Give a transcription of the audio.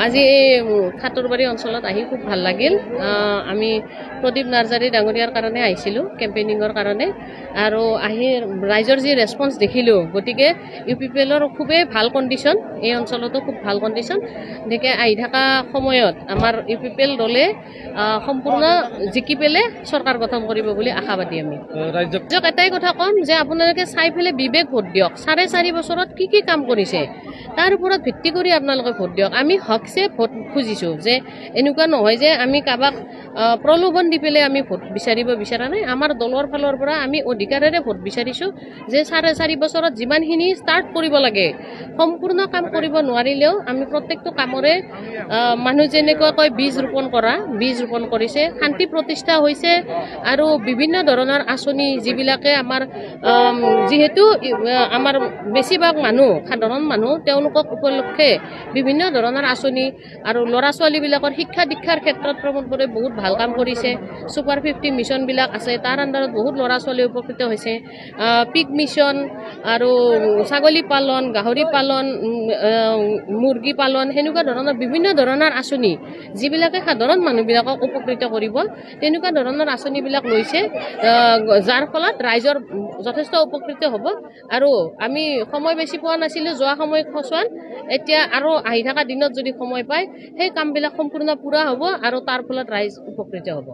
আজি এই খাটৰবাৰী অঞ্চলত আহি খুব ভাল লাগিল। আমি প্ৰদীপ নাৰ্জাৰী ডাঙৰীয়াৰ কাৰণে আহিছিলোঁ কেম্পেইনিঙৰ কাৰণে, আৰু আহি ৰাইজৰ যি ৰেছপন্স দেখিলোঁ, গতিকে UPPLৰ খুবেই ভাল কণ্ডিশ্যন, এই অঞ্চলতো খুব ভাল কণ্ডিশ্যন। গতিকে আহি থকা সময়ত আমাৰ UPPL দলে সম্পূৰ্ণ জিকি পেলাই চৰকাৰ গঠন কৰিব বুলি আশাবাদী। আমি ৰাইজক এটাই কথা ক'ম যে আপোনালোকে চাই পেলাই বিবেক ভোট দিয়ক। 4.5 বছৰত কি কাম কৰিছে তাৰ ওপৰত ভিত্তি কৰি আপোনালোকে ভোট দিয়ক। আমি হকছে ভোট খুজিছোঁ, যে এনেকুৱা নহয় যে আমি কাৰোবাক প্ৰলোভন দি পেলাই আমি ভোট বিচাৰিব বিচৰা নাই। আমাৰ দলৰ ফালৰ পৰা আমি অধিকাৰেৰে ভোট বিচাৰিছোঁ যে 4.5 বছৰত যিমানখিনি ষ্টাৰ্ট কৰিব লাগে সম্পূৰ্ণ কাম কৰিব নোৱাৰিলেও আমি প্ৰত্যেকটো কামৰে মানুহ যেনেকুৱাকৈ বীজ ৰোপণ কৰা, বীজ ৰোপণ কৰিছে, শান্তি প্ৰতিষ্ঠা হৈছে, আৰু বিভিন্ন ধৰণৰ আঁচনি যিবিলাকে আমাৰ যিহেতু আমাৰ বেছিভাগ মানুহ সাধাৰণ মানুহ, তেওঁলোকক উপলক্ষে বিভিন্ন ধৰণৰ আঁচনি আৰু ল'ৰা ছোৱালীবিলাকৰ শিক্ষা দীক্ষাৰ ক্ষেত্ৰত প্ৰমোদ বৰে বহুত ভাল কাম কৰিছে। ছুপাৰ 50 মিছনবিলাক আছে, তাৰ আণ্ডাৰত বহুত ল'ৰা ছোৱালী উপকৃত হৈছে। পিক মিছন আৰু ছাগলী পালন, গাহৰি পালন, মুৰ্গী পালন, সেনেকুৱা ধৰণৰ বিভিন্ন ধৰণৰ আঁচনি যিবিলাকে সাধাৰণ মানুহবিলাকক উপকৃত কৰিব, তেনেকুৱা ধৰণৰ আঁচনিবিলাক লৈছে, যাৰ ফলত ৰাইজৰ যথেষ্ট উপকৃত হ'ব। আৰু আমি সময় বেছি পোৱা নাছিলোঁ যোৱা সময় খচুৱাত, এতিয়া আৰু আহি থকা দিনত যদি সময় পায় সেই কামবিলাক সম্পূৰ্ণ পূৰা হ'ব আৰু তাৰ ফলত ৰাইজ উপকৃত হ'ব।